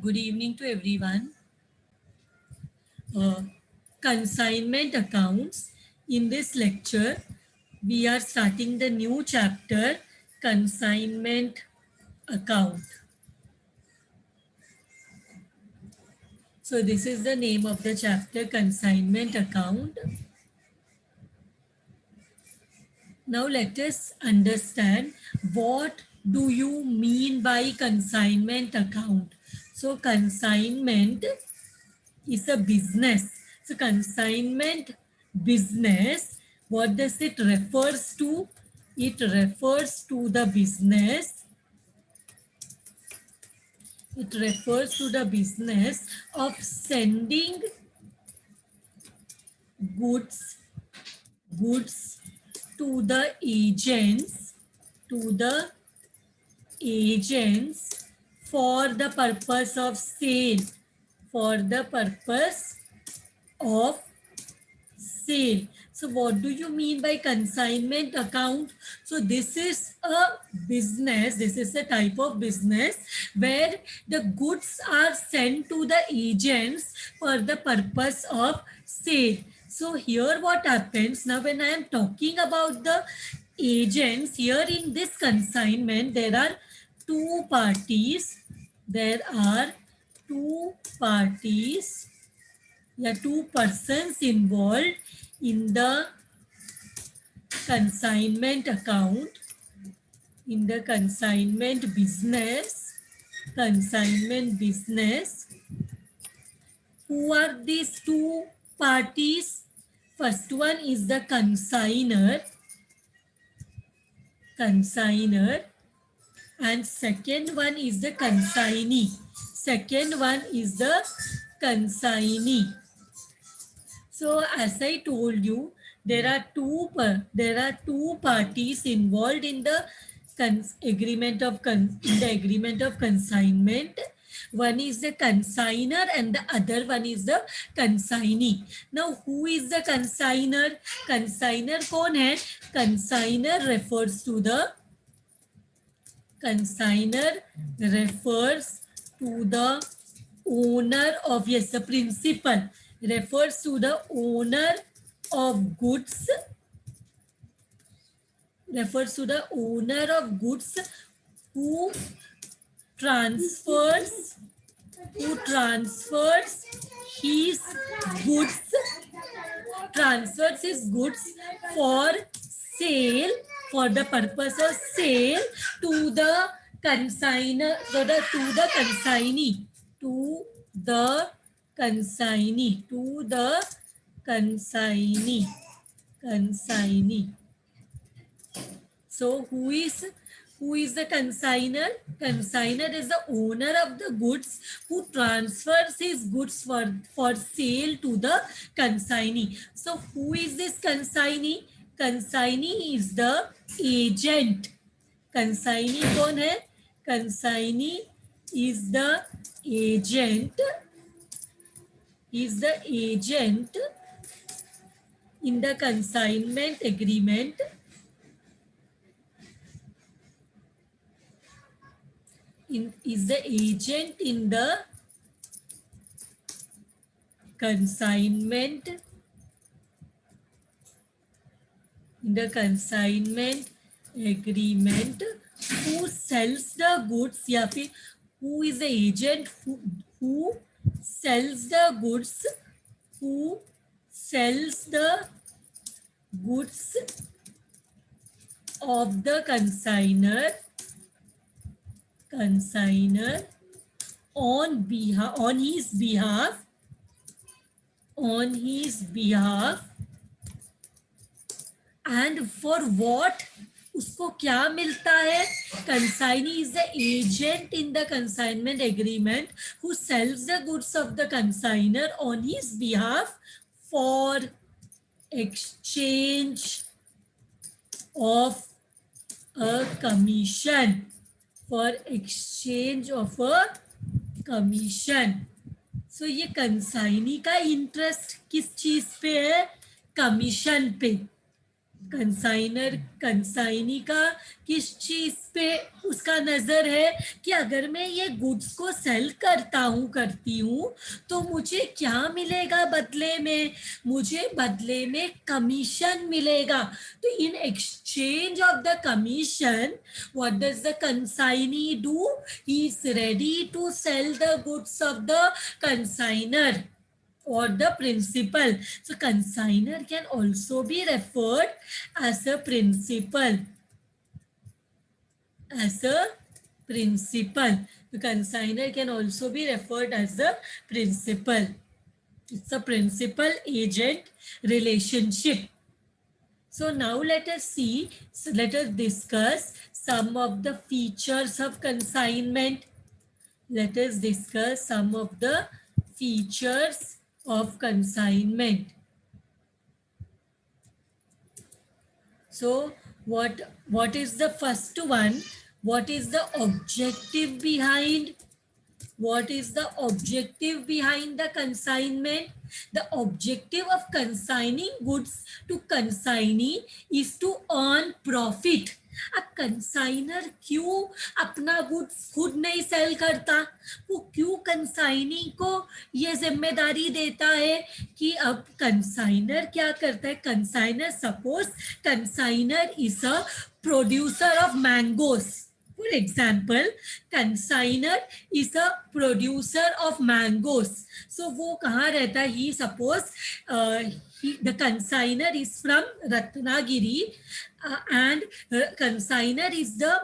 Good evening to everyone. Uh, Consignment accounts. In this lecture, we are starting the new chapter, consignment account. So this is the name of the chapter, consignment account. Now let us understand what do you mean by consignment account. So consignment is a business. So consignment business, what does it refers to? It refers to the business. It refers to the business of sending goods to the agents for the purpose of sale, for the purpose of sale. So what do you mean by consignment account? So this is a business, this is a type of business where the goods are sent to the agents for the purpose of sale. So here what happens now, when I am talking about the agents, here in this consignment there are two parties. There are two parties, two persons involved in the consignment account, in the consignment business. Who are these two parties? First one is the consigner, and second one is the consignee. So as I told you, there are two parties involved in the agreement of consignment. One is the consigner and the other one is the consignee. Now who is the consigner? Consigner कौन है? Consigner refers to the owner of, yes, the principal, refers to the owner of goods, who transfers his goods, for sale, for the purpose of sale, to the consignor, to the consignee, to the consignee. So who is the consigner? Consigner is the owner of the goods who transfers his goods for sale to the consignee. So who is this consignee? Consignee is the agent. Consignee कौन है? Consignee is the agent. In the consignment agreement. Is the agent in the consignment agreement, who sells the goods, या फिर who is the agent who sells the goods, of the consigner on his behalf, and for what? उसको क्या मिलता है? Consignee is the agent in the consignment agreement who sells the goods of the consigner on his behalf for exchange of a commission. So ये consignee का interest किस चीज पे है? कमीशन पे. कंसाइनर कंसाइनी का किस चीज पे उसका नजर है कि अगर मैं ये गुड्स को सेल करती हूँ तो मुझे क्या मिलेगा बदले में? मुझे बदले में कमीशन मिलेगा। तो in exchange of the commission what does the consignee do? He is ready to sell the goods of the consignor or the principal. So consignor can also be referred as a principal. As a principal. The consignor can also be referred as the principal. It's a principal agent relationship. So now let us see, so let us discuss some of the features of consignment. Let us discuss some of the features of consignment. So what is the first one? What is the objective behind? What is the objective behind the consignment? The objective of consigning goods to consignee is to earn profit. अब consignor क्यों अपना goods खुद नहीं cell करता? वो क्यों consignee को ये जिम्मेदारी देता है कि अब कंसाइनर क्या करता है? Consignor, suppose consignor is a producer of mangoes. For example, consignor is a producer of mangoes. So वो कहाँ रहता है? He suppose the consignor is from Ratnagiri and consignor is the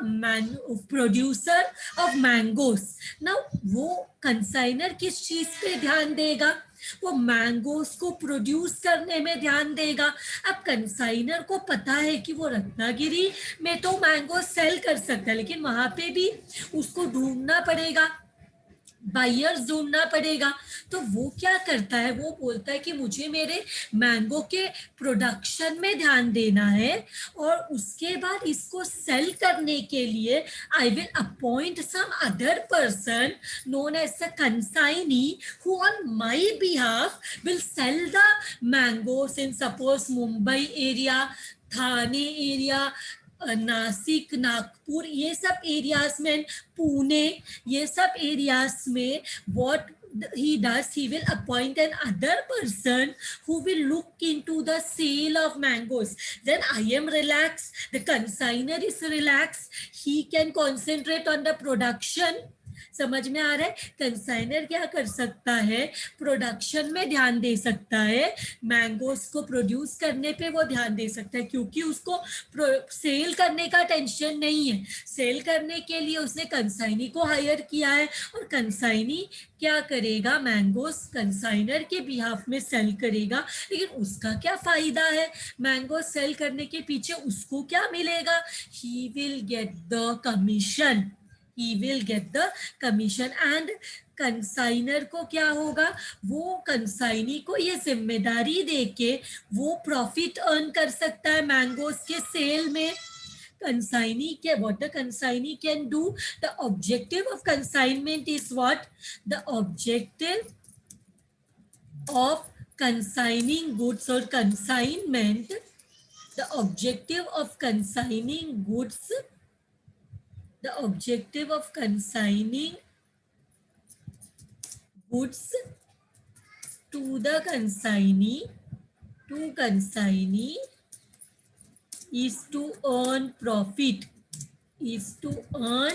producer of mangoes. Now वो consignor किस चीज पे ध्यान देगा? वो मैंगोस को प्रोड्यूस करने में ध्यान देगा. अब कंसाइनर को पता है कि वो रत्नागिरी में तो मैंगो सेल कर सकता है, लेकिन वहां पे भी उसको ढूंढना पड़ेगा, बायर्स ढूंढना पड़ेगा. तो वो क्या करता है? वो बोलता है कि मुझे मेरे मैंगो के प्रोडक्शन में ध्यान देना है और उसके बाद इसको सेल करने के लिए I will appoint some other person known as the consignee who on my behalf will sell the mangoes in suppose Mumbai area, Thane area, Nashik, Nagpur, ये सब एरियाज में, पुणे, ये सब एरियाज में what he does, he will appoint an other person who will look into the sale of mangoes. Then I am relaxed, the consignor is relaxed, he can concentrate on the production. समझ में आ रहा है? Consignor क्या कर सकता है? Production में ध्यान दे सकता है, मैंगोस को प्रोड्यूस करने पे वो ध्यान दे सकता है, क्योंकि उसको सेल करने का टेंशन नहीं है. सेल करने के लिए उसने कंसाइनी को हायर किया है और कंसाइनी क्या करेगा? मैंगोस कंसाइनर के बिहाफ में सेल करेगा. लेकिन उसका क्या फायदा है? मैंगो सेल करने के पीछे उसको क्या मिलेगा? He will get the commission. He will get the commission and consignor को क्या होगा? वो कंसाइनी को ये जिम्मेदारी देके वो प्रॉफिट अर्न कर सकता है मैंगोस के सेल में. कंसाइनी के what the consignee can do, the objective of consignment is what? The objective of consigning goods or consignment, the objective of consigning goods, the objective of consigning goods to the consignee is to earn profit. is to earn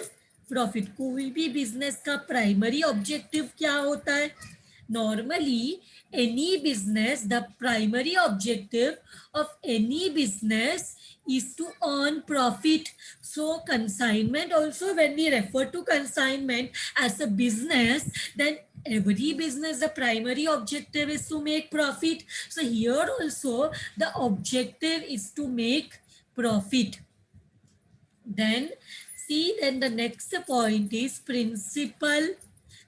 profit. कोई भी business का primary objective क्या होता है? Normally, any business, the primary objective of any business is to earn profit. So consignment also, when we refer to consignment as a business, then every business, the primary objective is to make profit. So here also the objective is to make profit. Then see, then the next point is principal.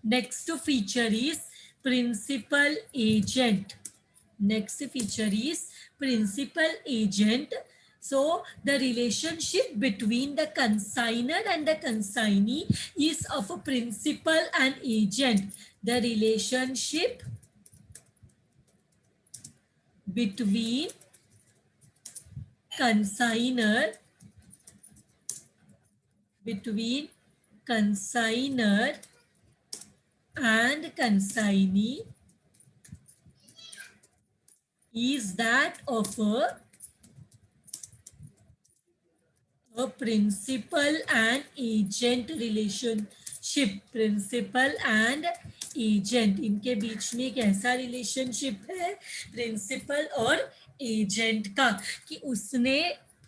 Next feature is principal agent. Next feature is principal agent. So the relationship between the consignor and the consignee is of a principal and agent. The relationship between consignor, between consignor and consignee is that of a principal and agent relationship. Principal and agent, इनके बीच में एक ऐसा relationship है principal और agent का कि उसने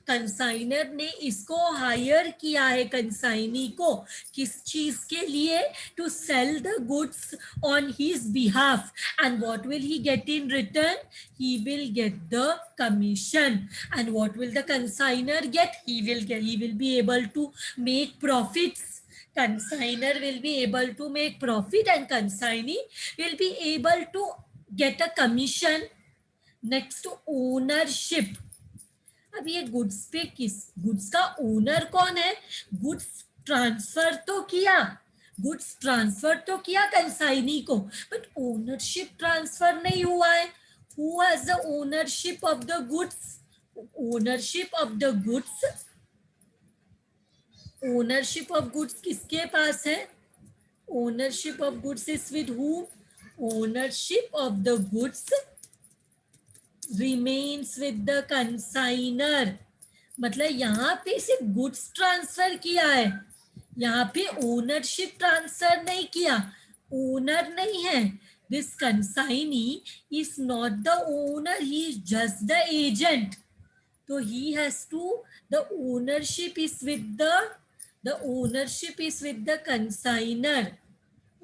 कंसाइनर ने इसको हायर किया है कंसाइनी को किस चीज के लिए, to sell the goods on his behalf, and what will he get in return, he will get the commission. And what will the consignor get? He will be able to make profits. Consignor will be able to make profit and consignee will be able to get a commission. Next, ownership. अब ये goods पे किस, goods का owner कौन है? Goods transfer तो किया, goods transfer तो किया कंसाइनी को, बट ओनरशिप ट्रांसफर नहीं हुआ है. Who has the ownership of the goods? Ownership of the goods, ownership of goods किसके पास है? Ownership of goods is with whom? Ownership of the goods remains with the consignor. मतलब यहाँ पे सिर्फ goods transfer किया है, यहाँ पे ओनरशिप ट्रांसफर नहीं किया, ओनर नहीं है. This consignee is not the owner, he is just the agent. So he has to, the ownership is with the ownership is with the consignor.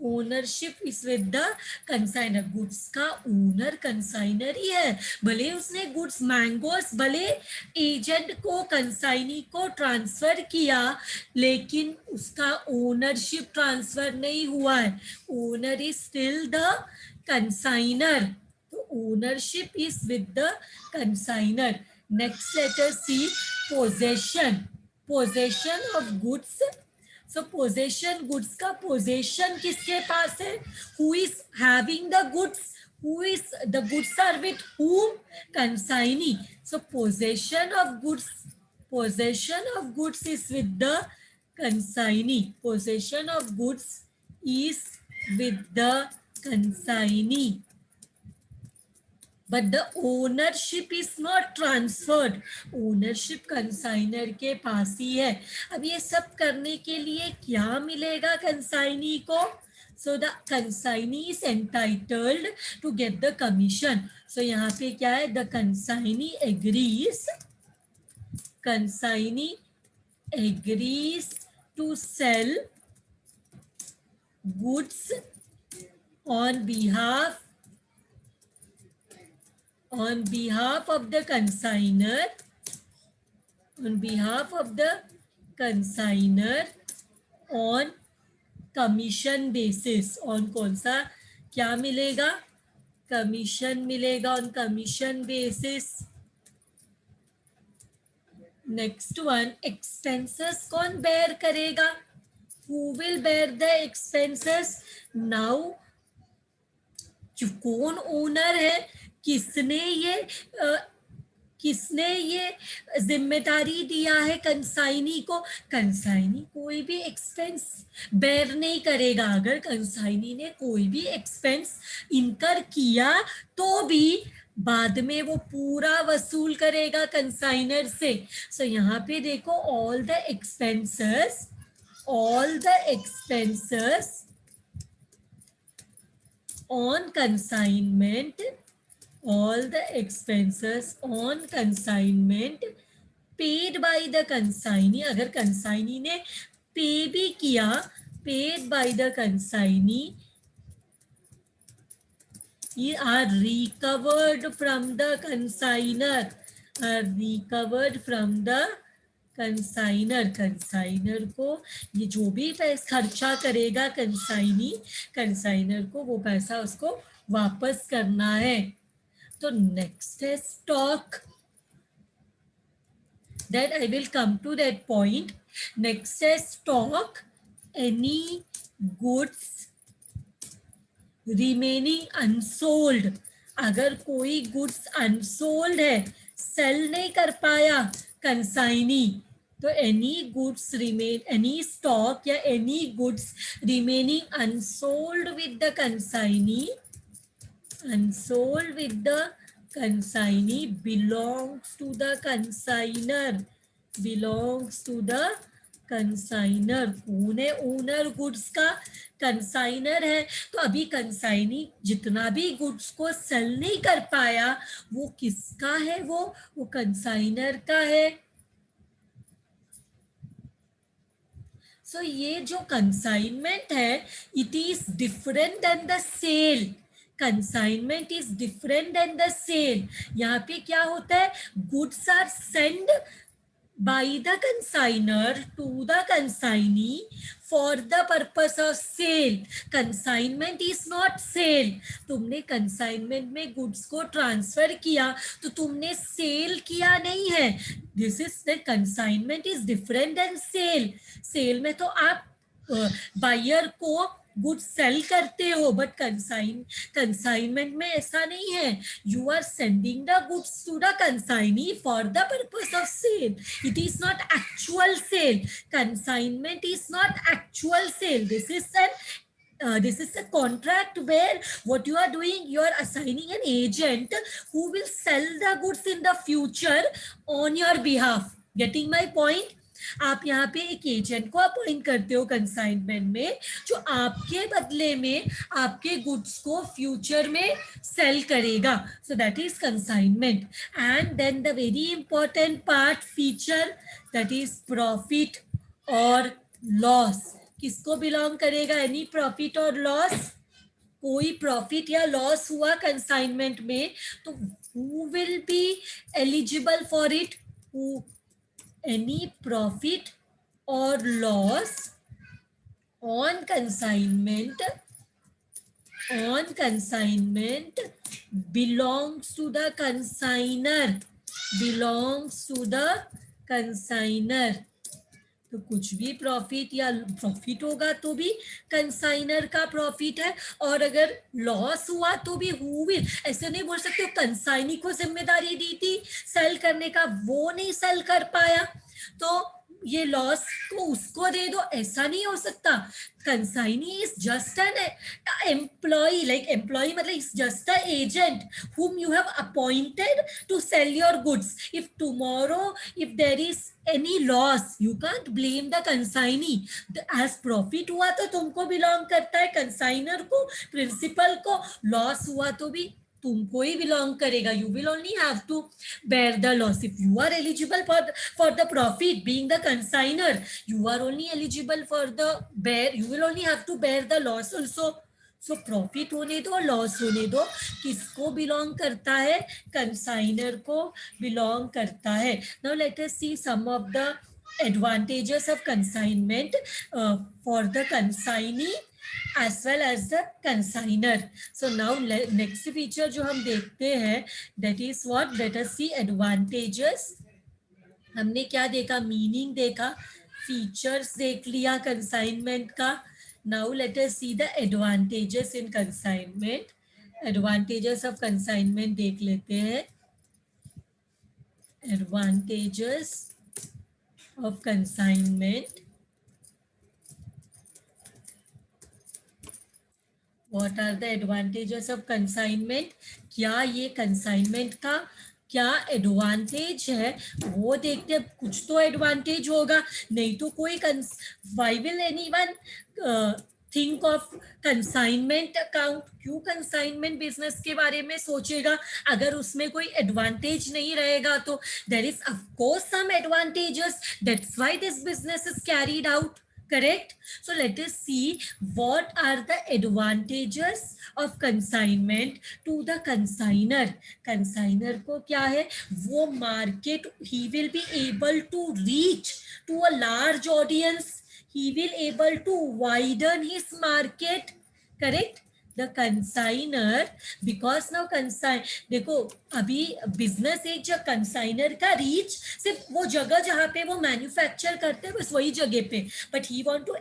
Ownership is with the consignor. Goods का owner consignor ही है, भले उसने goods mangoes भले agent को consignee को transfer किया, लेकिन उसका ओनरशिप ट्रांसफर नहीं हुआ है. Owner is still the consignor. तो ownership is with the consignor. Next let us see possession. Possession of goods. So possession, goods का possession किसके पास है? Who is having the goods? Who is, the goods are with whom? Consignee. So possession of goods is with the consignee. Possession of goods is with the consignee. But the ownership is not transferred. Ownership consignor के पास ही है. अब ये सब करने के लिए क्या मिलेगा consignee को? So the consignee is entitled to get the commission. So यहाँ पे क्या है? The consignee agrees to sell goods on behalf of the consignor, on commission basis. on कौन सा क्या मिलेगा? कमीशन मिलेगा on commission basis. Next one, expenses कौन बेयर करेगा? Who will bear the expenses? Now कौन ओनर है, किसने ये जिम्मेदारी दिया है कंसाइनी को? कंसाइनी कोई भी एक्सपेंस बेयर नहीं करेगा. अगर कंसाइनी ने कोई भी एक्सपेंस इनकर किया तो भी बाद में वो पूरा वसूल करेगा कंसाइनर से. सो यहाँ पे देखो, all the expenses on consignment, paid by the consignee. अगर कंसाइनी ने पे भी किया, paid by the consignee, are recovered from the consignor. Consignor को ये जो भी पैसा खर्चा करेगा कंसाइनर को वो पैसा उसको वापस करना है. तो नेक्स्ट है stock. That I will come to that point. Next है stock. Any goods remaining unsold. अगर कोई गुड्स अनसोल्ड है, सेल नहीं कर पाया कंसाइनी, तो any goods remain, any stock या any goods remaining unsold with the consignee, unsold with the consignee belongs to the consigner, belongs to the consignor. कौन है ओनर गुड्स का? कंसाइनर है। तो अभी कंसाइनी जितना भी गुड्स को सेल नहीं कर पाया वो किसका है? वो कंसाइनर का है। सो ये जो कंसाइनमेंट है it is different than the sale, consignment is different than the sale. यहाँ पे क्या होता है? Goods are send by the consigner to the consignee for the purpose of sale. Consignment is not sale. तुमने consignment में goods को transfer किया तो तुमने sale किया नहीं है। This is the consignment is different than sale. Sale में तो आप buyer को गुड्स सेल करते हो, बट कंसाइनमेंट में ऐसा नहीं है। You are sending the goods to the consignee for the purpose of sale, it is not actual sale. Consignment is not actual sale, this is a contract where what you are doing, you are assigning an agent who will sell the goods in the future on your behalf. Getting my point? आप यहाँ पे एक agent को appoint करते हो consignment में, जो आपके बदले में आपके गुड्स को फ्यूचर में सेल करेगा। So that is consignment. And then the very important part feature, that is profit और लॉस। किसको बिलोंग करेगा एनी प्रॉफिट और लॉस? कोई प्रॉफिट या लॉस हुआ कंसाइनमेंट में तो who will be eligible for it? Any profit or loss on consignment belongs to the consigner, belongs to the consigner। तो कुछ भी प्रॉफिट या प्रॉफिट होगा तो भी कंसाइनर का प्रॉफिट है, और अगर लॉस हुआ तो भी हु विल। ऐसे नहीं बोल सकते कंसाइनी को जिम्मेदारी दी थी सेल करने का, वो नहीं सेल कर पाया तो ये लॉस को उसको दे दो, ऐसा नहीं हो सकता। Consignee is just an employ, like employ मतलब is just a agent whom you have appointed to sell your goods. If tomorrow if there is any loss, you can't blame the consignee. As profit हुआ तो तुमको belong करता है, consignor को, principal को। Loss हुआ तो भी तुमको ही बिलोंग करेगा। You will only have to bear the loss. If you are eligible for the profit, being the consigner, you are only eligible for the you will only have to bear the loss also. So profit होने दो, loss होने दो, किसको belong करता है? Consignor को belong करता है। Now let us see some of the advantages of consignment for the consignee as well as the consigner. So now next feature जो हम देखते हैं that is what, let us see advantages. हमने क्या देखा? मीनिंग देखा, फीचर्स देख लिया कंसाइनमेंट का। Now let us see the advantages in consignment. Advantages of consignment देख लेते हैं। Advantages of consignment. What are the advantages of consignment? क्या ये consignment का क्या एडवांटेज है वो देखते हैं। कुछ तो एडवांटेज होगा, नहीं तो कोई why will anyone think of consignment account? क्यों consignment business के बारे में सोचेगा अगर उसमें कोई एडवांटेज नहीं रहेगा? तो there is of course some advantages, that's why this business is carried out. Correct? So let us see what are the advantages of consignment to the consigner. Consigner को क्या है? वो market, he will be able to reach to a large audience. He will able to widen his market. Correct? The consigner, because now देखो अभी business एक जो consignor का reach सिर्फ वो जगह जहाँ पे वो मैन्युफैक्चर करते हैं बस वही जगह पे, but he want to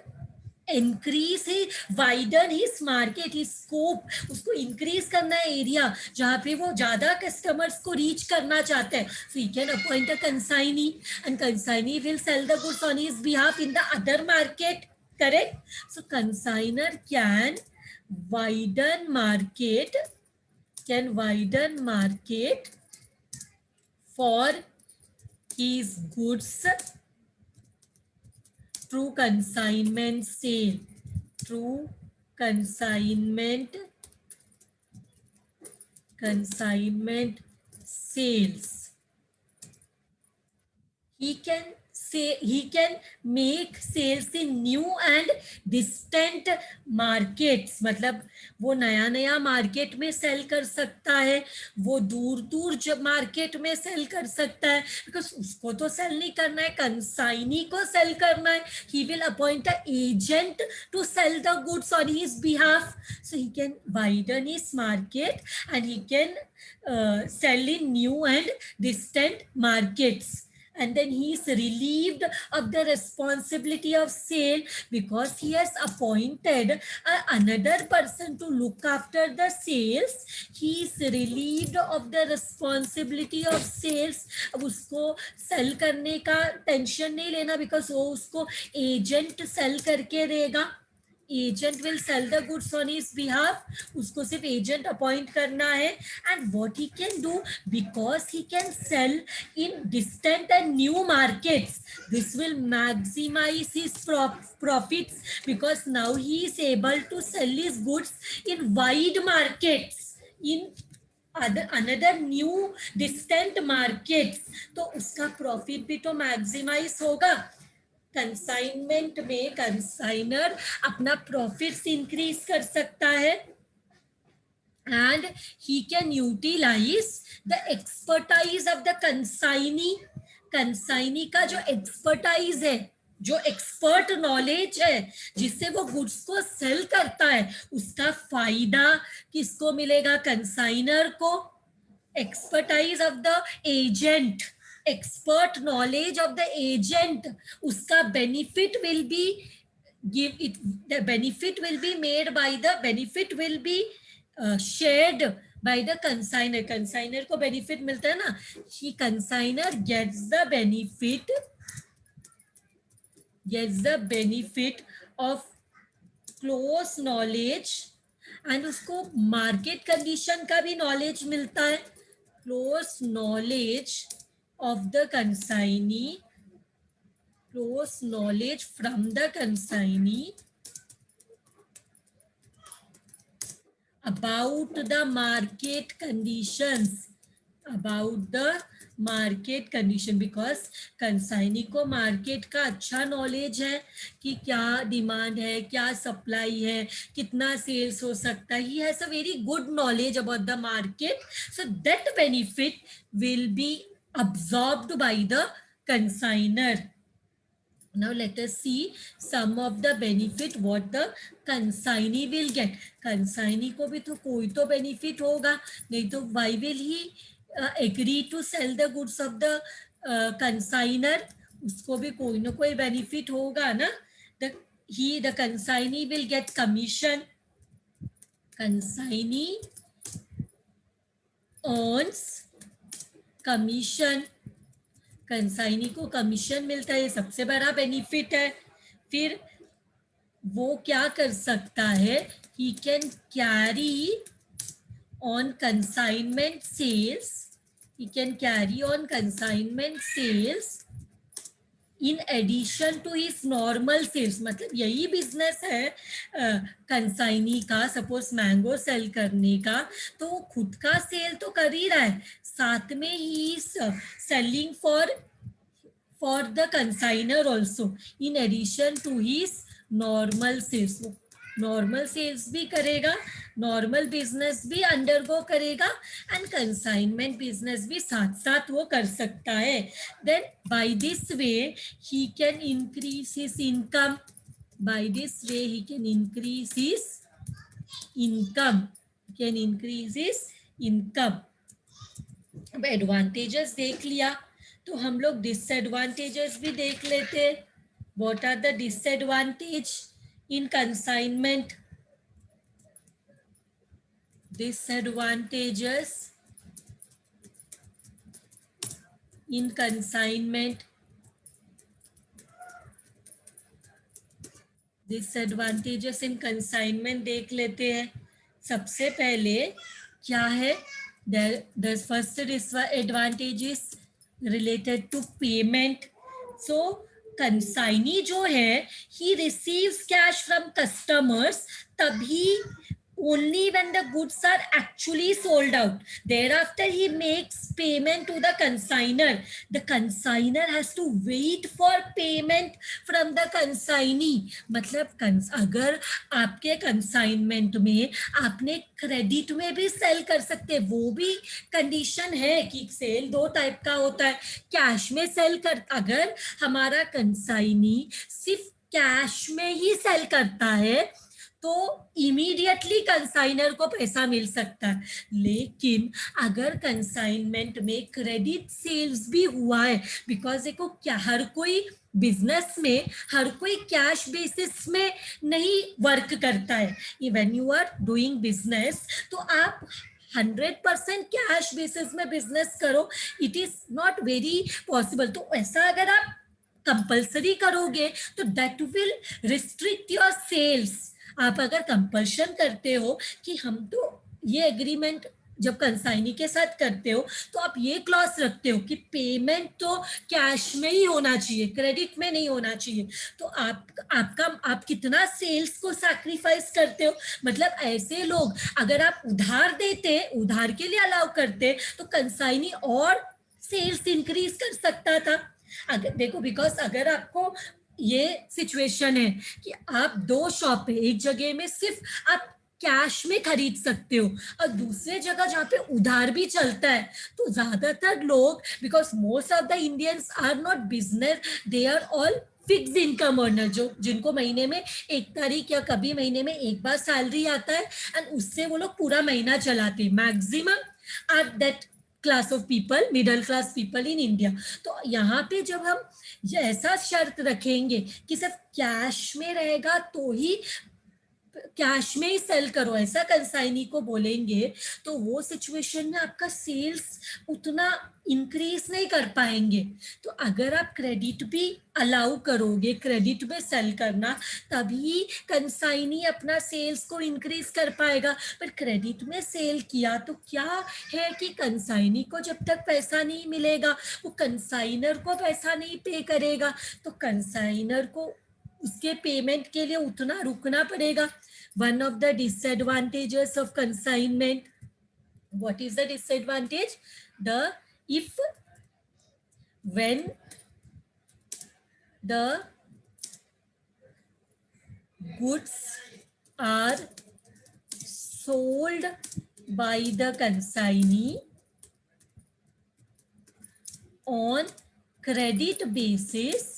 increase he widen his market, his scope, उसको इंक्रीज करना है एरिया जहाँ पे वो ज्यादा कस्टमर्स को रीच करना चाहते हैं. So he can appoint a consignee and consignee will sell the goods on his behalf in the other market. Correct. So consignor can widen market, can widen market for his goods through consignment sale, through consignment sales. He can make sales in new and distant markets. मतलब वो नया नया market में cell कर सकता है, वो दूर दूर जब मार्केट में सेल कर सकता है, बिकॉज उसको तो सेल नहीं करना है, कंसाइनी को सेल करना है. He will appoint a agent to sell the goods on his behalf. So he can widen his market and he can sell in new and distant markets. And then he is relieved of the responsibility of sale because he has appointed another person to look after the sales. He is relieved of the responsibility of sales. अब उसको cell करने का tension नहीं लेना, because वो उसको agent sell करके देगा. Agent will sell the goods on his behalf. उसको सिर्फ एजेंट अपॉइंट करना है. And what he can do, because he can sell in distant and new markets, this will maximize his profits, because now he is able to sell his goods in wide markets, in another new distant markets. तो उसका profit भी तो maximise होगा. Consignment में consignor अपना profits increase कर सकता है, and he can utilize the expertise of the consignee. Consignee का जो एक्सपर्टाइज है, जो एक्सपर्ट नॉलेज है जिससे वो गुड्स को सेल करता है, उसका फायदा किसको मिलेगा? कंसाइनर को. Expertise of the agent, expert knowledge of the agent, उसका benefit will be give it, the benefit will be made by the, benefit will be shared by the consigner. consigner को benefit मिलता है ना. he consigner gets the benefit of close knowledge, and उसको market condition का भी knowledge मिलता है. close knowledge of the consignee, close knowledge from the consignee about the market conditions, about the market condition, because consignee को market का अच्छा knowledge है कि क्या डिमांड है, क्या सप्लाई है, कितना सेल्स हो सकता है. He has a very good knowledge about the market. So that benefit will B absorbed by the consigner. Now let us see some of the benefit what the consignee will get. Consignee को भी तो कोई तो benefit होगा, नहीं तो why will he agree to sell the goods of the consigner? उसको भी कोई ना कोई benefit होगा ना. The consignee will get commission. Consignee earns commission. Consignee को कमीशन मिलता है, सबसे बड़ा बेनिफिट है. फिर वो क्या कर सकता है? He can carry on consignment sales, he can carry on consignment sales in addition to his normal sales. मतलब यही बिजनेस है कंसाइनी का. सपोज मैंगो सेल करने का, तो वो खुद का सेल तो कर ही रहा है, साथ में ही selling for the consignor also in addition to his normal sales. Normal sales भी करेगा, नॉर्मल बिजनेस भी अंडरगो करेगा, एंड कंसाइनमेंट बिजनेस भी साथ साथ वो कर सकता है. Then by this way he can increase his income. By this way he can increase his income, can increase his income. अब एडवांटेजेस देख लिया, तो हम लोग डिसएडवांटेजेस भी देख लेते. What are the disadvantage in consignment, disadvantages in consignment, disadvantages in consignment देख लेते हैं। सबसे पहले क्या है, the first disadvantages related to payment. So consignee जो है, he receives cash from customers तभी, only when the goods are actually sold out. Thereafter, he makes payment to the consignor. The consignor has to wait for payment from the consignee. मतलब अगर आपके consignment में आपने credit में भी cell कर सकते, वो भी कंडीशन है कि सेल दो टाइप का होता है। कैश में सेल कर, अगर हमारा कंसाइनी सिर्फ कैश में ही सेल करता है तो इमीडिएटली कंसाइनर को पैसा मिल सकता है। लेकिन अगर कंसाइनमेंट में क्रेडिट सेल्स भी हुआ है, बिकॉज देखो क्या हर कोई बिजनेस में हर कोई कैश बेसिस में नहीं वर्क करता है। When you are doing business तो आप 100% कैश बेसिस में बिजनेस करो, it is not very possible. तो ऐसा अगर आप कंपल्सरी करोगे तो that will restrict your sales. आप अगर कंपल्शन करते हो कि हम तो ये एग्रीमेंट जब कंसाइनी के साथ करते हो तो आप ये क्लॉज रखते हो कि पेमेंट तो कैश में ही होना चाहिए, क्रेडिट में नहीं होना चाहिए, तो आप कितना सेल्स को सैक्रिफाइस करते हो। मतलब ऐसे लोग, अगर आप उधार देते, उधार के लिए अलाउ करते तो कंसाइनी और सेल्स इंक्रीज कर सकता था। अगर देखो, बिकॉज अगर आपको ये सिचुएशन है कि आप दो शॉप है, एक जगह में सिर्फ आप कैश में खरीद सकते हो और दूसरे जगह जहाँ पे उधार भी चलता है, तो ज्यादातर लोग, because most of the Indians are not business, they are all fix income earner, जो जिनको महीने में 1 तारीख या कभी महीने में एक बार सैलरी आता है एंड उससे वो लोग पूरा महीना चलाते हैं। Maximum are that class of people, middle class people in India. तो यहाँ पे जब हम ऐसा शर्त रखेंगे कि सिर्फ कैश में रहेगा तो ही कैश में ही सेल करो, ऐसा कंसाइनी को बोलेंगे, तो वो सिचुएशन में आपका सेल्स उतना इंक्रीज नहीं कर पाएंगे। तो अगर आप क्रेडिट भी अलाउ करोगे, क्रेडिट में सेल करना, तभी कंसाइनी अपना सेल्स को इंक्रीज कर पाएगा। पर क्रेडिट में सेल किया तो क्या है कि कंसाइनी को जब तक पैसा नहीं मिलेगा, वो कंसाइनर को पैसा नहीं पे करेगा, तो कंसाइनर को उसके पेमेंट के लिए उतना रुकना पड़ेगा। One of the disadvantages of consignment, what is the disadvantage? When the goods are sold by the consignee on credit basis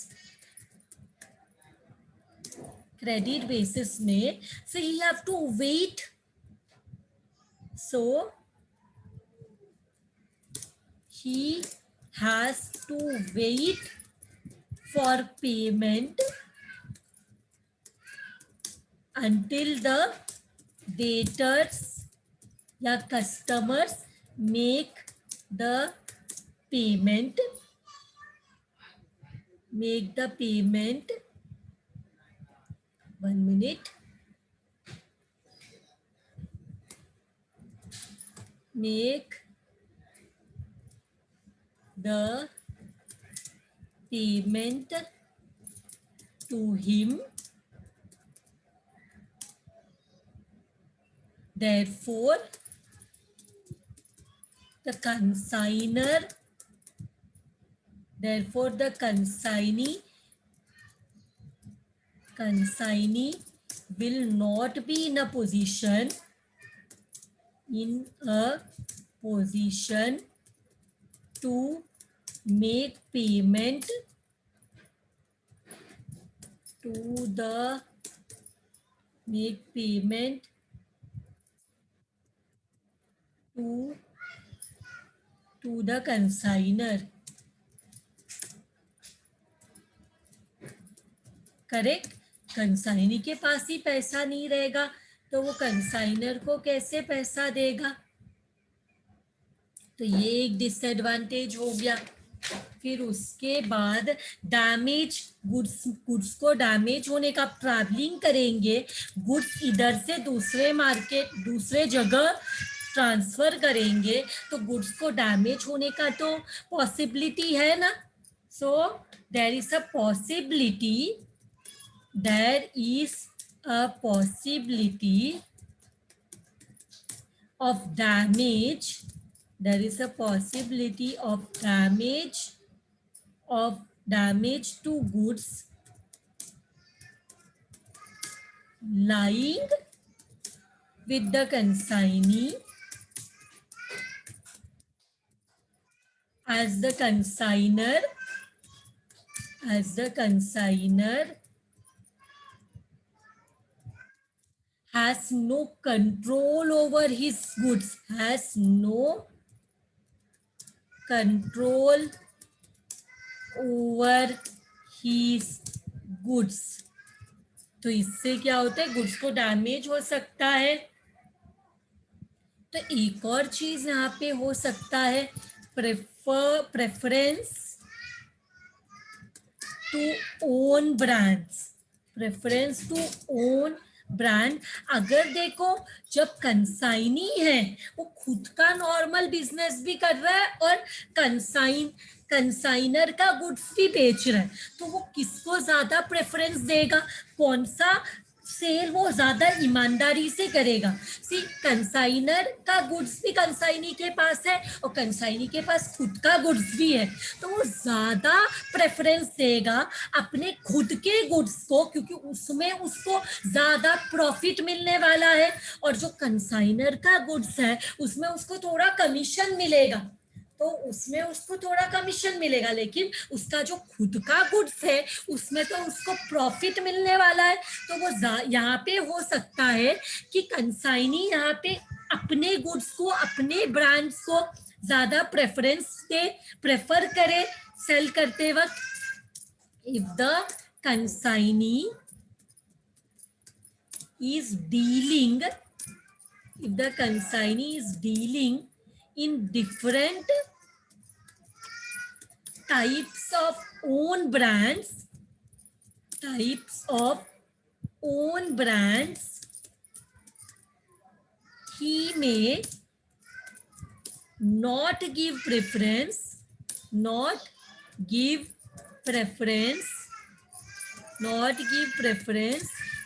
में, so you have to wait, so he has to wait for payment until the debtors या customers make the payment, one minute, make the payment to him. Therefore, the consignee will not be in a position to make payment to the consignor. Correct? Consignee के पास ही पैसा नहीं रहेगा तो वो consignor को कैसे पैसा देगा? तो ये एक डिसएडवांटेज हो गया। फिर उसके बाद डैमेज, गुड्स को डैमेज होने का, ट्रैवलिंग करेंगे, गुड्स इधर से दूसरे मार्केट, दूसरे जगह ट्रांसफर करेंगे तो गुड्स को डैमेज होने का तो पॉसिबिलिटी है ना। So there is a possibility, there is a possibility of damage, there is a possibility of damage to goods lying with the consignee as the consigner has no control over his goods, has no control over his goods। तो इससे क्या होता है, goods को damage हो सकता है। तो एक और चीज यहाँ पे हो सकता है, preference to own brands, preference to own brand. अगर देखो जब कंसाइनी है वो खुद का नॉर्मल बिजनेस भी कर रहा है और कंसाइनर का गुड्स भी बेच रहा है, तो वो किसको ज्यादा प्रेफरेंस देगा, कौन सा सेल वो ज्यादा ईमानदारी से करेगा? सी, कंसाइनर का गुड्स भी कंसाइनी के पास है और कंसाइनी के पास खुद का गुड्स भी है, तो वो ज्यादा प्रेफरेंस देगा अपने खुद के गुड्स को, क्योंकि उसमें उसको ज्यादा प्रॉफिट मिलने वाला है। और जो कंसाइनर का गुड्स है उसमें उसको थोड़ा कमीशन मिलेगा, तो उसमें उसको थोड़ा कमीशन मिलेगा, लेकिन उसका जो खुद का गुड्स है उसमें तो उसको प्रॉफिट मिलने वाला है। तो वो यहाँ पे हो सकता है कि कंसाइनी यहाँ पे अपने गुड्स को, अपने ब्रांड्स को ज्यादा प्रेफर करे सेल करते वक्त। If the consignee is dealing in different types of own brands, he may not give preference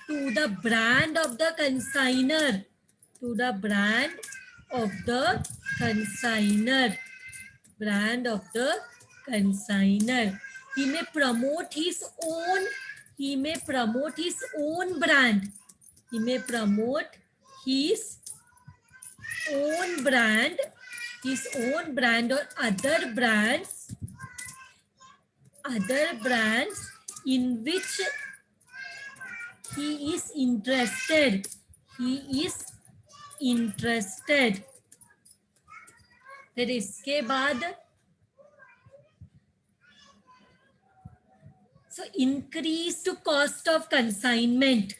to the brand of the consignor, he may promote his own brand, or other brands in which he is interested, फिर इसके बाद increased cost of consignment.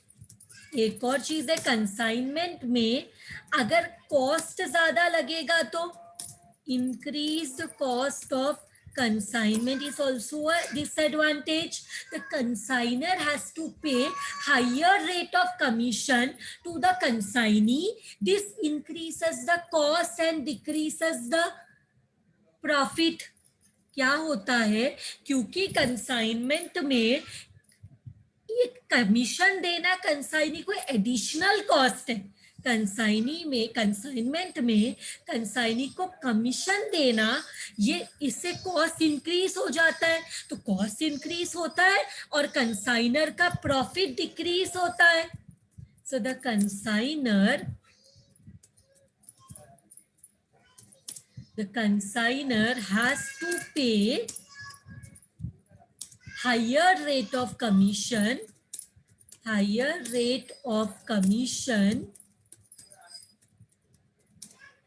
एक और चीज है, consignment में अगर cost ज्यादा लगेगा तो increased cost of consignment is also a disadvantage. The consignor has to pay higher rate of commission to the consignee. This increases the cost and decreases the profit। क्या होता है, क्योंकि कंसाइनमेंट में एक कमीशन देना कंसाइनी को additional cost है। Consignment में कंसाइनी को कमीशन देना, ये इससे कॉस्ट इंक्रीज हो जाता है, तो कॉस्ट इंक्रीज होता है और कंसाइनर का प्रॉफिट डिक्रीज होता है। So the consignor has to pay higher rate of commission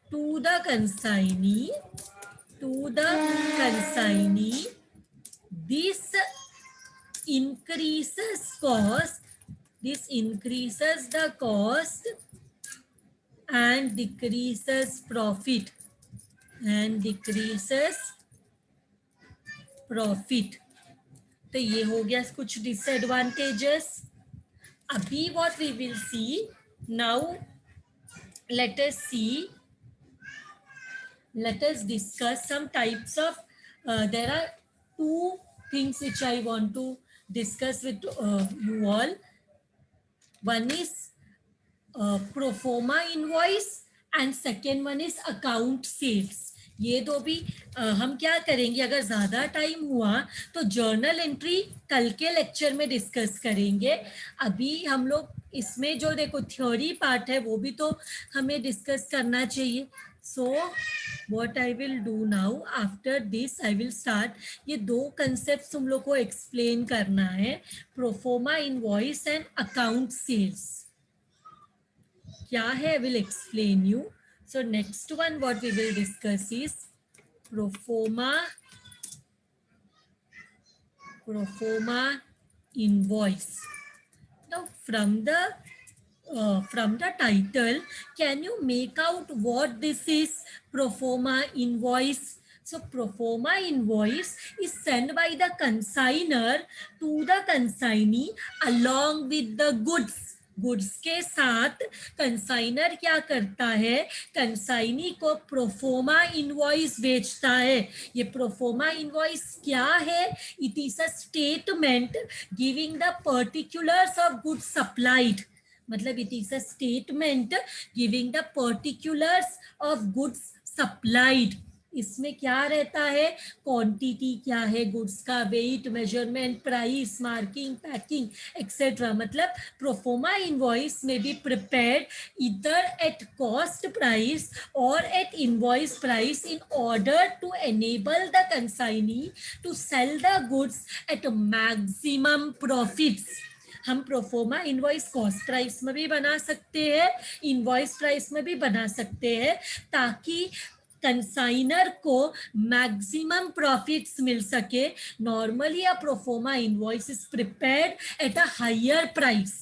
to the consignee. This increases cost This increases the cost and decreases profit. And decreases profit. तो ये हो गया कुछ disadvantages. अभी what we will see now, let us see, let us discuss some types of there are two things which I want to discuss with you all. One is pro forma invoice and second one is account sales. ये दो भी हम क्या करेंगे, अगर ज़्यादा time हुआ तो जर्नल एंट्री कल के लेक्चर में डिस्कस करेंगे. अभी हम लोग इसमें जो देखो थ्योरी पार्ट है वो भी तो हमें डिस्कस करना चाहिए. सो what I will do now, after this I will start. ये दो कंसेप्ट तुम लोग को एक्सप्लेन करना है, proforma invoice and account sales. क्या है, I will explain you. So next one what we will discuss is proforma invoice. Now from the title, can you make out what this is proforma invoice? So proforma invoice is sent by the consignor to the consignee along with the goods. Goods के साथ consignor क्या करता है, consignee को proforma invoice बेचता है. ये proforma invoice क्या है? It is a statement giving the particulars of goods supplied. मतलब it is a statement giving the particulars of goods supplied. इसमें क्या रहता है, क्वांटिटी क्या है गुड्स का, weight, measurement, price, marking, packing etcetera. मतलब प्रोफोमा इनवॉइस में be prepared either at cost price और at invoice price in order to enable the consignee to sell the goods at maximum profits. हम proforma invoice cost price में भी बना सकते हैं, invoice price में भी बना सकते हैं, ताकि कंसाइनर को मैक्सिमम प्रॉफिट्स मिल सके. Normally a proforma invoice is prepared at a higher price.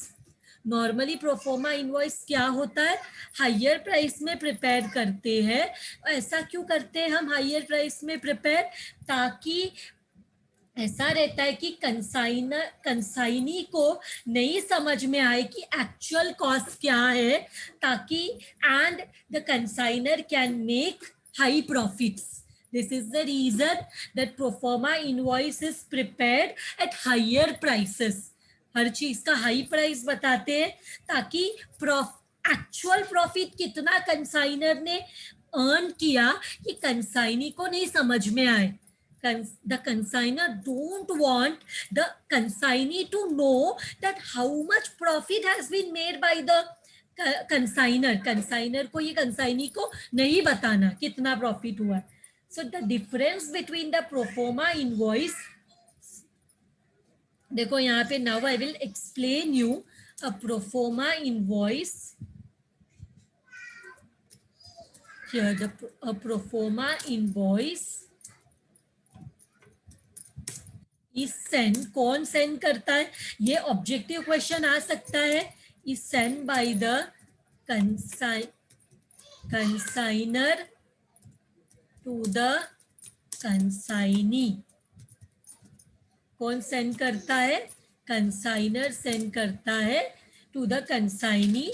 Normally proforma invoice क्या होता है, हायर प्राइस में प्रिपेयर करते हैं. ऐसा क्यों करते हैं हम हायर प्राइस में प्रिपेयर, ताकि ऐसा रहता है कि कंसाइनी को नहीं समझ में आए कि एक्चुअल कॉस्ट क्या है, ताकि and the consignor can make high profits. This is the reason that pro forma invoice is prepared at higher prices. हर चीज का हाई प्राइस बताते हैं ताकि एक्चुअल प्रॉफिट कितना कंसाइनर ने अर्न किया ये कंसाइनी को नहीं समझ में आए. The consignor don't want the consignee to know that how much profit has been made by the consignor को ये consignee को नहीं बताना कितना प्रॉफिट हुआ. So the difference between the proforma invoice, देखो यहाँ पे now I will explain you a proforma invoice. Here a proforma invoice is send. कौन सेंड करता है, ये ऑब्जेक्टिव क्वेश्चन आ सकता है. Is send by the consignor to the consignee. कौन सेंड करता है, कंसाइनर सेंड करता है to the consignee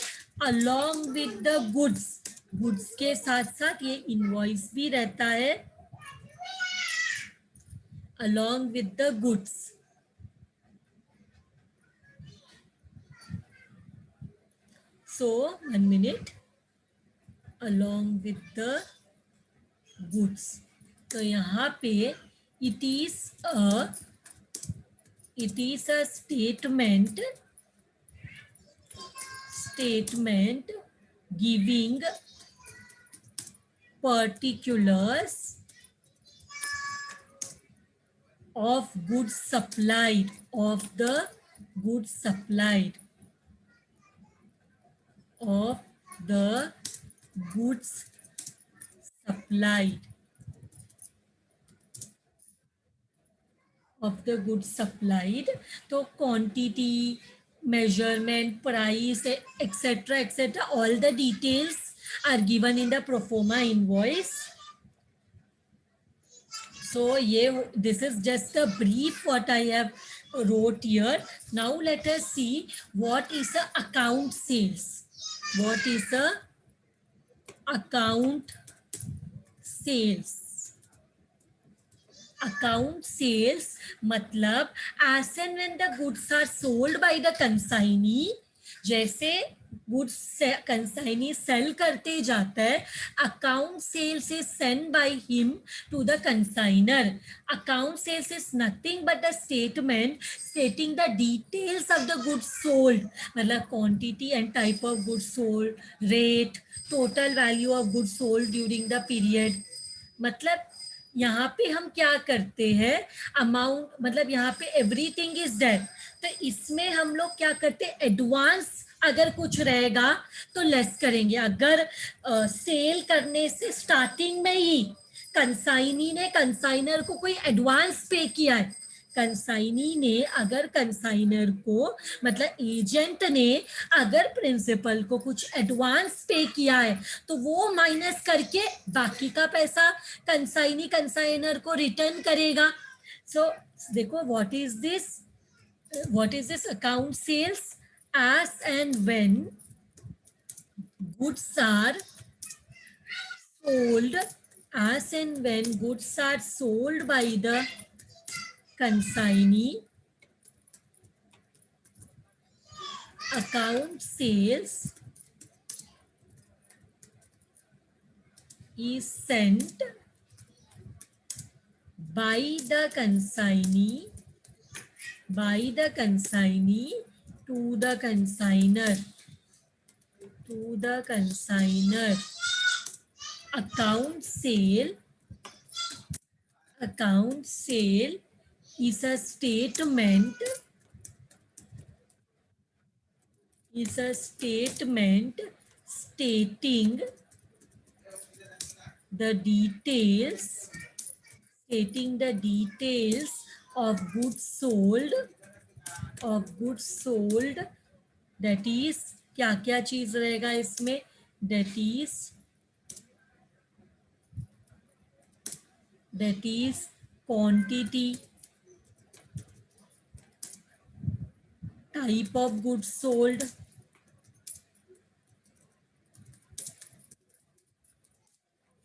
along with the goods. Goods के साथ साथ ये इनवॉइस भी रहता है along with the goods. So 1 minute, along with the goods. तो यहाँ पे it is a statement giving particulars of goods supplied, of the goods supplied, of the goods supplied, of the goods supplied. तो quantity, measurement, price, etc., etc. All the details are given in the pro forma invoice. So this is just a brief what I have wrote here. Now let us see what is a account sales. What is a account sales? Account sales मतलब as and when the goods are sold by the consignee, जैसे goods consignee sell करते जाता है, account sales is send by him to the consignor. Account sales is nothing but the statement stating the details of the goods sold, मतलब quantity and type of goods sold, rate, total value of goods sold during the period. मतलब यहाँ पे हम क्या करते हैं, amount मतलब यहाँ पे एवरीथिंग इज देयर. तो इसमें हम लोग क्या करते हैं, एडवांस अगर कुछ रहेगा तो लेस करेंगे. अगर सेल करने से स्टार्टिंग में ही कंसाइनी ने कंसाइनर को कोई एडवांस पे किया है, कंसाइनी ने अगर कंसाइनर को मतलब एजेंट ने अगर प्रिंसिपल को कुछ एडवांस पे किया है तो वो माइनस करके बाकी का पैसा कंसाइनी कंसाइनर को रिटर्न करेगा. सो देखो what is this account sales. as and when goods are sold, as and when goods are sold by the consignee, account sales is sent by the consignee to the consigner. Account sale is a statement stating the details of goods sold. That is क्या क्या चीज रहेगा इसमें, that is quantity, type of goods sold,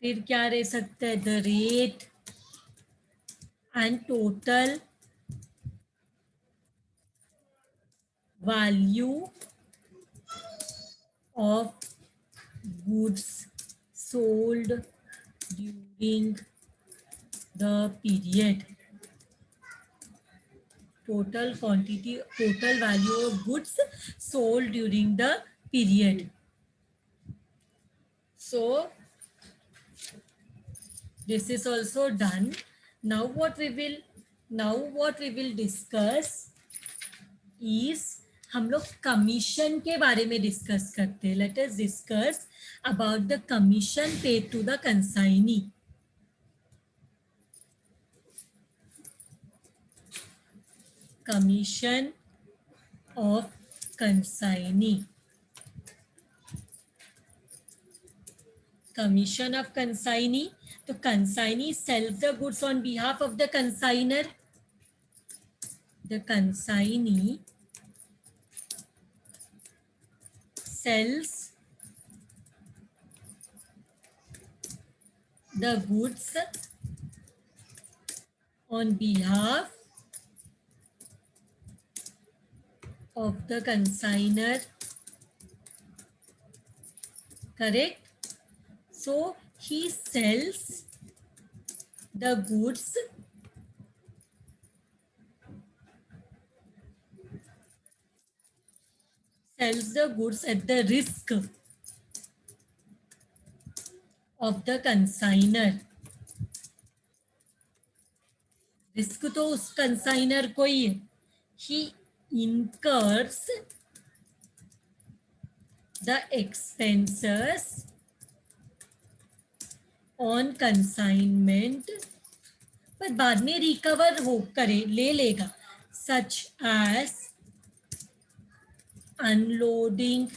फिर क्या रह सकता है, the rate and total value of goods sold during the period. Total value of goods sold during the period. So this is also done. Now what we will discuss is हम लोग commission के बारे में discuss करते हैं. Let us discuss about the commission paid to the consignee. Commission of consignee. Commission of consignee. तो consignee sells the goods on behalf of the consigner. The consignee sells the goods on behalf of the consigner. Correct? So he sells the goods at the risk of the consigner. Risk तो उस consignor को ही है. He incurs the expenses on consignment, पर बाद में recover ले लेगा, such as unloading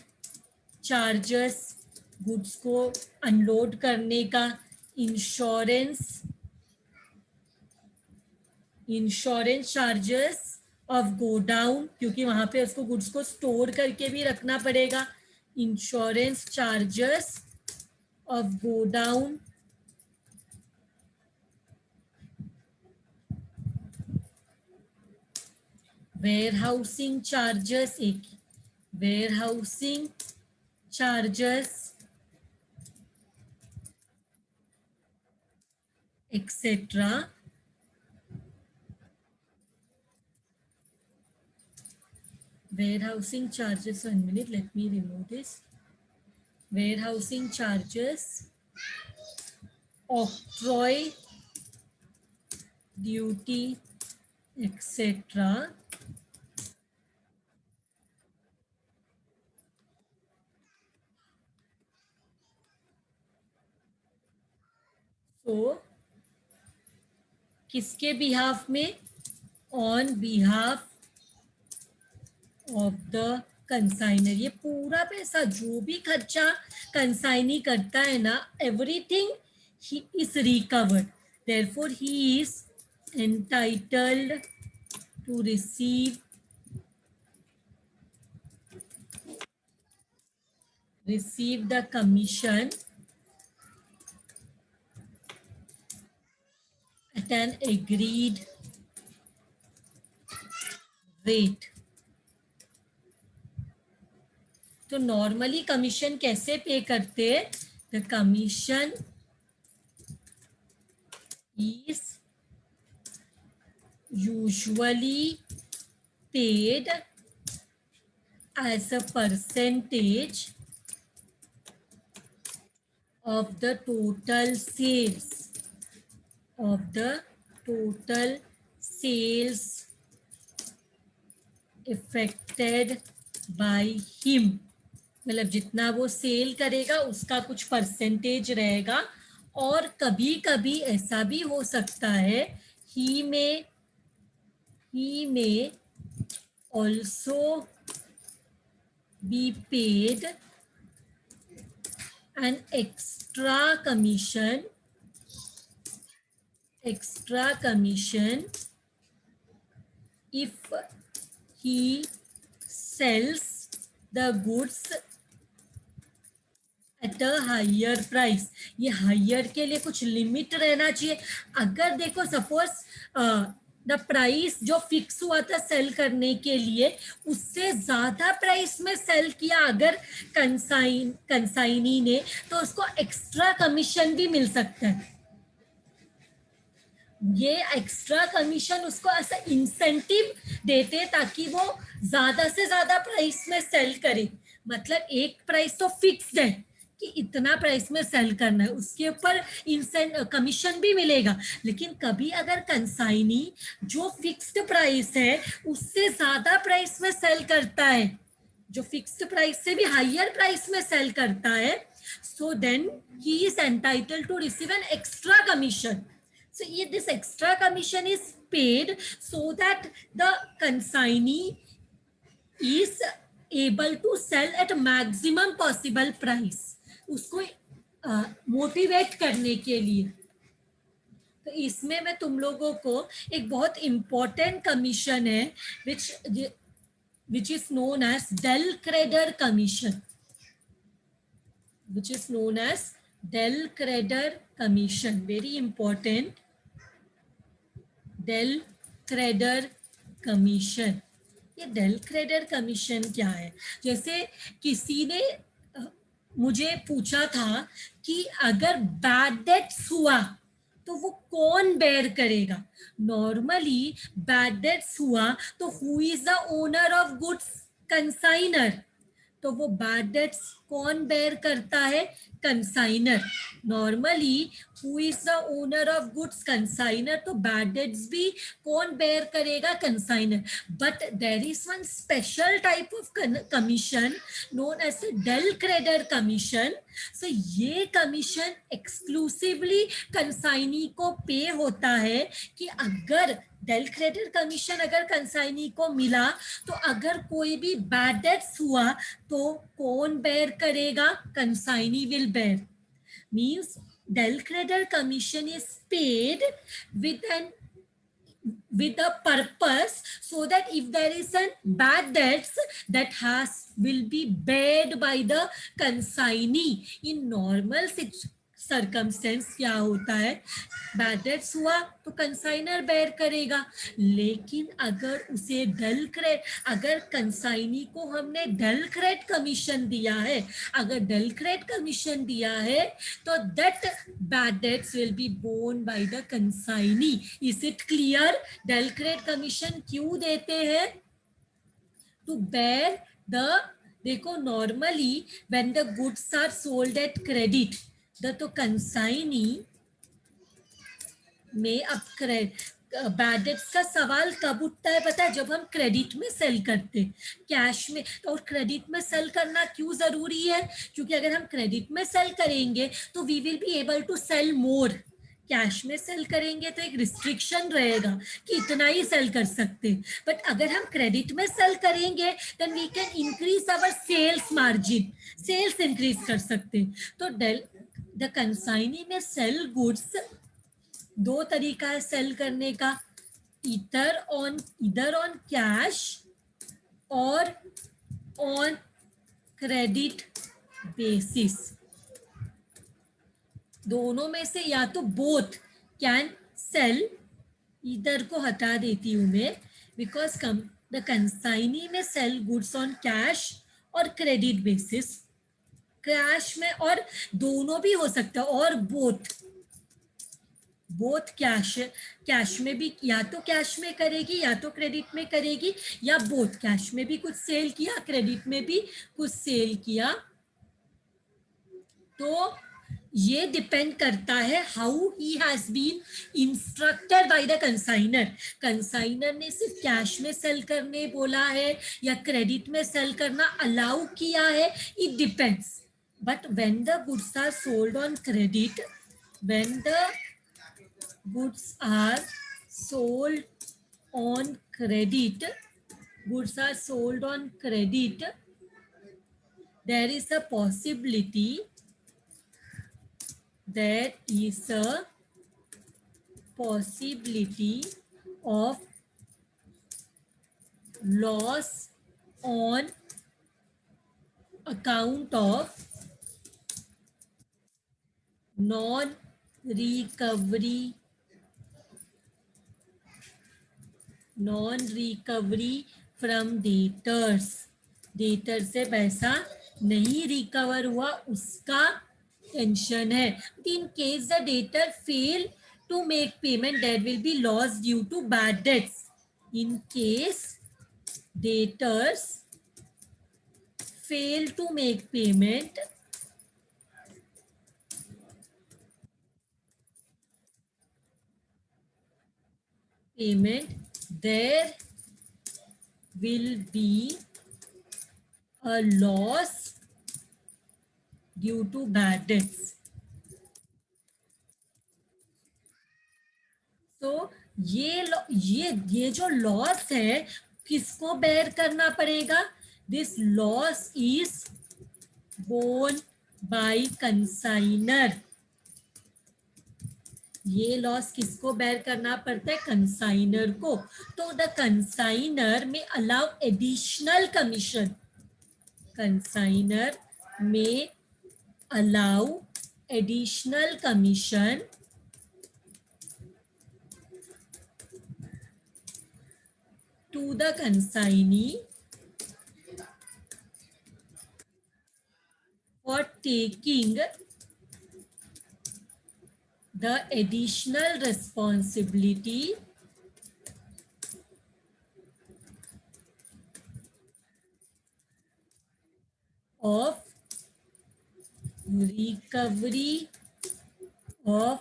charges, goods को अनलोड करने का, insurance, insurance charges of godown, क्योंकि वहां पे उसको गुड्स को स्टोर करके भी रखना पड़ेगा, insurance charges of godown, warehousing charges, एक warehousing charges etcetera, warehousing charges, 1 minute, let me remove this, warehousing charges, octroi duty, etc. So किसके बिहाफ में, on behalf of the consignor, ये पूरा पैसा जो भी खर्चा कंसाइनी करता है ना, everything he is recovered, therefore he is entitled to receive the commission at an agreed rate. तो नॉर्मली कमीशन कैसे पे करते हैं, the commission is usually paid as a percentage of the total sales, of the total sales affected by him, मतलब जितना वो cell करेगा उसका कुछ परसेंटेज रहेगा, और कभी कभी ऐसा भी हो सकता है ही में also be paid an extra commission if he sells the goods at a higher price. ये हायर के लिए कुछ लिमिट रहना चाहिए, अगर देखो सपोज द प्राइस जो फिक्स हुआ था सेल करने के लिए, उससे ज्यादा प्राइस में सेल किया अगर कंसाइनी ने, तो उसको एक्स्ट्रा कमीशन भी मिल सकता है। ये एक्स्ट्रा कमीशन उसको ऐसा इंसेंटिव देते ताकि वो ज्यादा से ज्यादा प्राइस में सेल करे, मतलब एक प्राइस तो फिक्स्ड है कि इतना प्राइस में सेल करना है, उसके ऊपर कमीशन भी मिलेगा, लेकिन कभी अगर कंसाइनी जो फिक्स्ड प्राइस है उससे ज्यादा प्राइस में सेल करता है, जो फिक्स्ड प्राइस से भी हायर प्राइस में सेल करता है, so then he is entitled to receive an extra commission. So this extra commission is paid so that the consignee is able to sell at maximum possible price, उसको motivate करने के लिए। तो इसमें मैं तुम लोगों को एक बहुत इंपॉर्टेंट कमीशन है which is known as Del Creditor Commission, which is known as Del Creditor Commission, very important, Del Creditor Commission। ये Del Creditor Commission क्या है, जैसे किसी ने मुझे पूछा था कि अगर बैड डेट्स हुआ तो वो कौन बेयर करेगा, नॉर्मली बैड डेट्स हुआ तो who is the owner of goods, consignor, तो वो बैड डेट्स कौन बेयर करता है? Consignor. Normally who is the owner of goods? Consignor. तो बैड डेट्स भी कौन बेयर करेगा? Consignor. But there is one special type of commission known as del creditor commission. So ये कमीशन एक्सक्लूसिवली कंसाइनी को पे होता है कि अगर डेल क्रेडिटर कमीशन अगर कंसाइनी को मिला तो अगर कोई भी बैड डेट्स हुआ तो कौन बेयर करेगा? Consignee will bear. Means del creditor commission is paid with an with a purpose, so that if there is a bad debts, that has will be bared by the consignee. In normal circumstance क्या होता है? Bad debts हुआ तो consignor bear करेगा. लेकिन अगर उसे अगर कंसाइनी को हमने डेल क्रेडिट कमीशन दिया है, अगर डेल क्रेडिट कमीशन दिया है तो that bad debts will be borne by the consignee. Is it clear? Del credit commission क्यों देते हैं? टू बेयर द, देखो normally when the goods are sold at credit, तो कंसाइनी में अब बैड डेट्स का सवाल कब उठता है पता है? जब हम क्रेडिट में सेल करते, कैश में. और क्रेडिट में सेल करना क्यों जरूरी है? क्योंकि अगर हम क्रेडिट में सेल करेंगे तो we will be able to sell more. Cash में सेल करेंगे तो एक रिस्ट्रिक्शन रहेगा कि इतना ही सेल कर सकते. बट अगर हम क्रेडिट में सेल करेंगे then we can increase our sales margin, sales increase कर सकते. तो द कंसाइनी में सेल गुड्स दो तरीका है सेल करने का, इधर ऑन कैश और ऑन क्रेडिट बेसिस. दोनों में से या तो बोथ कैन सेल. इधर को हटा देती हूं मैं, बिकॉज द कंसाइनी में सेल गुड्स ऑन कैश और क्रेडिट बेसिस. कैश में और दोनों भी हो सकता है, और बोथ कैश में भी, या तो कैश में करेगी या तो क्रेडिट में करेगी, या बोथ कैश में भी कुछ सेल किया क्रेडिट में भी कुछ सेल किया. तो ये डिपेंड करता है how he has been instructed by the consignor. Consignor ने सिर्फ कैश में सेल करने बोला है या क्रेडिट में सेल करना अलाउ किया है, it depends. But when the goods are sold on credit, when the goods are sold on credit, goods are sold on credit, there is a possibility, there is a possibility of loss on account of non-recovery from debtors. Debtor से पैसा नहीं recover हुआ उसका tension है. In case the debtor fail to make payment, there will be loss due to bad debts. In case debtors fail to make payment, there will be a loss due to bad debts. तो ये जो loss है किसको bear करना पड़ेगा? This loss is borne by consignor. ये loss किसको bear करना पड़ता है? कंसाइनर को. तो द कंसाइनर में अलाउ एडिशनल कमीशन, कंसाइनर में allow additional commission to the consignee for taking the additional responsibility of recovery of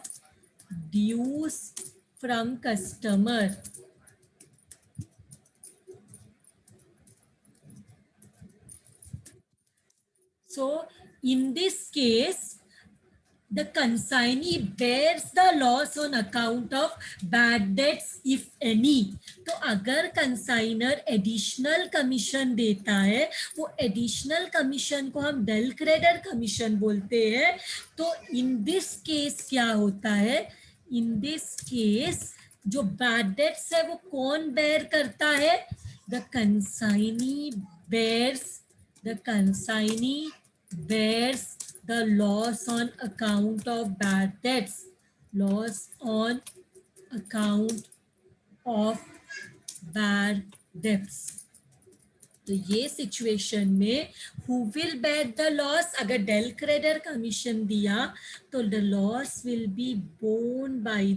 dues from customer. So in this case, the consignee bears the loss on account of bad debts if any. तो अगर consignor additional commission देता है, वो additional commission को हम del creditor commission बोलते हैं. तो इन दिस केस क्या होता है, इन दिस केस जो बैड डेट्स है वो कौन बेयर करता है, the consignee bears, the consignee bears the loss on account of bad debts, loss on account of bad debts. तो ये सिचुएशन में who will bear the loss, अगर डेल क्रेडिटर कमीशन दिया तो the loss will be borne by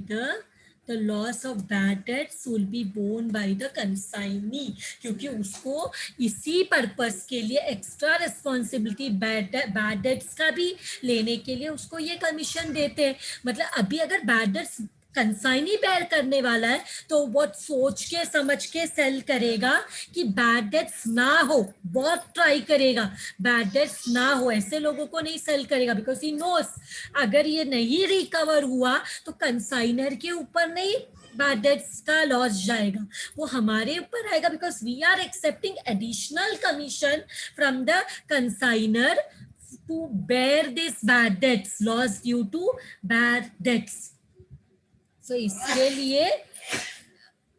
the loss of bad debts will be borne by the consignee, क्योंकि उसको इसी purpose के लिए एक्स्ट्रा रिस्पॉन्सिबिलिटी बैड डेट्स का भी लेने के लिए उसको ये कमीशन देते हैं. मतलब अभी अगर बैड डेट्स कंसाइनी बेयर करने वाला है तो बहुत सोच के समझ के सेल करेगा कि बैड डेट्स ना हो, बहुत ट्राई करेगा बैड डेट्स ना हो, ऐसे लोगों को नहीं सेल करेगा, बिकॉज ही नोस अगर ये नहीं रिकवर हुआ तो कंसाइनर के ऊपर नहीं बैड डेट्स का लॉस जाएगा, वो हमारे ऊपर आएगा, because we are accepting additional commission from the consignor to bear this bad debts, loss due to bad debts. So इसके लिए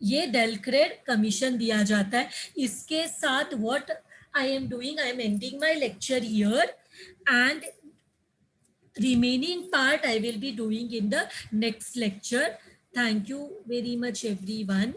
ये डेल क्रेड कमीशन दिया जाता है. इसके साथ what I am doing, I am ending my lecture here and remaining part I will be doing in the next lecture. Thank you very much everyone.